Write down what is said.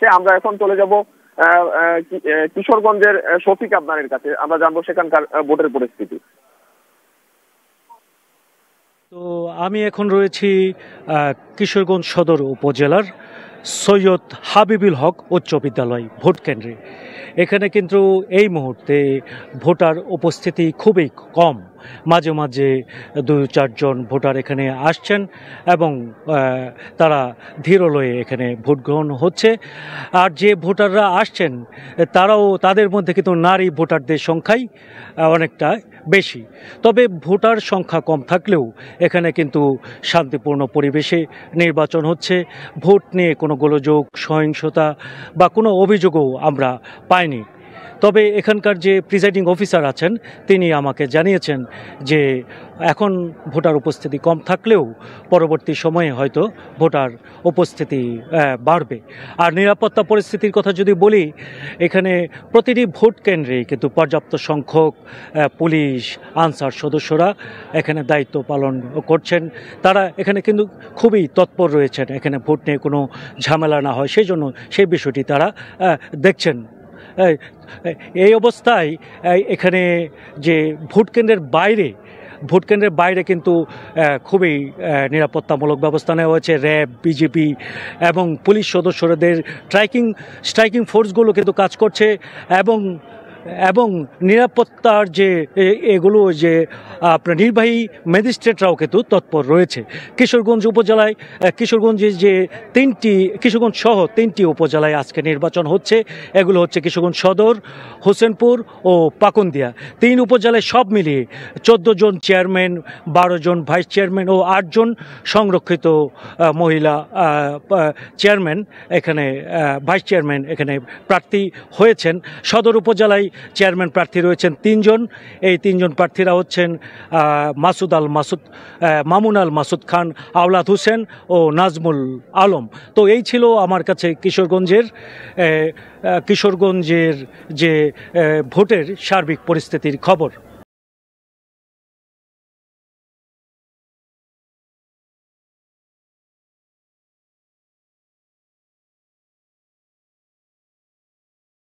হচ্ছে। আমরা এখন চলে যাব কিশোরগঞ্জের শফিক আদনানের কাছে, আমরা জানবো সেখানকার ভোটের পরিস্থিতি। তো আমি এখন রয়েছি কিশোরগঞ্জ সদর উপজেলার সৈয়দ হাবিবুল হক উচ্চ বিদ্যালয় ভোট কেন্দ্রে। এখানে কিন্তু এই মুহূর্তে ভোটার উপস্থিতি খুবই কম। মাঝে মাঝে 2-4 জন ভোটার এখানে আসছেন এবং তারা ধীরলয়ে এখানে ভোট গ্রহণ হচ্ছে। আর যে ভোটাররা আসছেন তাদের মধ্যে কিন্তু নারী ভোটারদের সংখ্যাই অনেকটা বেশি। তবে ভোটার সংখ্যা কম থাকলেও এখানে কিন্তু শান্তিপূর্ণ পরিবেশে নির্বাচন হচ্ছে। ভোট নিয়ে কোনো গোলযোগ, সহিংসতা বা কোনো অভিযোগও আমরা পাইনি। তবে এখানকার যে প্রিজাইডিং অফিসার আছেন তিনি আমাকে জানিয়েছেন যে এখন ভোটার উপস্থিতি কম থাকলেও পরবর্তী সময়ে হয়তো ভোটার উপস্থিতি বাড়বে। আর নিরাপত্তা পরিস্থিতির কথা যদি বলি, এখানে প্রতিটি ভোট কেন্দ্রে কিন্তু পর্যাপ্ত সংখ্যক পুলিশ, আনসার সদস্যরা এখানে দায়িত্ব পালন করছেন। তারা এখানে কিন্তু খুবই তৎপর রয়েছেন, এখানে ভোট নিয়ে কোনো ঝামেলা না হয় সেই জন্য সেই বিষয়টি তারা দেখছেন। এই অবস্থায় এখানে যে ভোট কেন্দ্রের বাইরে কিন্তু খুবই নিরাপত্তামূলক ব্যবস্থা নেওয়া হয়েছে। র্যাব, বিজেপি এবং পুলিশ সদস্যদের স্ট্রাইকিং ফোর্সগুলো কিন্তু কাজ করছে এবং নিরাপত্তার যে এগুলো যে আপনার নির্বাহী ম্যাজিস্ট্রেটরাও কিন্তু তৎপর রয়েছে। কিশোরগঞ্জ উপজেলায় কিশোরগঞ্জ সহ 3টি উপজেলায় আজকে নির্বাচন হচ্ছে। এগুলো হচ্ছে কিশোরগঞ্জ সদর, হোসেনপুর ও পাকুন্দিয়া। 3 উপজেলায় সব মিলিয়ে 14 জন চেয়ারম্যান, 12 জন ভাইস চেয়ারম্যান ও 8 জন সংরক্ষিত মহিলা চেয়ারম্যান ভাইস চেয়ারম্যান এখানে প্রার্থী হয়েছেন। সদর উপজেলায় চেয়ারম্যান প্রার্থী রয়েছেন 3 জন। এই 3 জন প্রার্থীরা হচ্ছেন মামুন আল মাসুদ খান, আওলাদ হোসেন ও নাজমুল আলম। তো এই ছিল আমার কাছে কিশোরগঞ্জের যে ভোটের সার্বিক পরিস্থিতির খবর।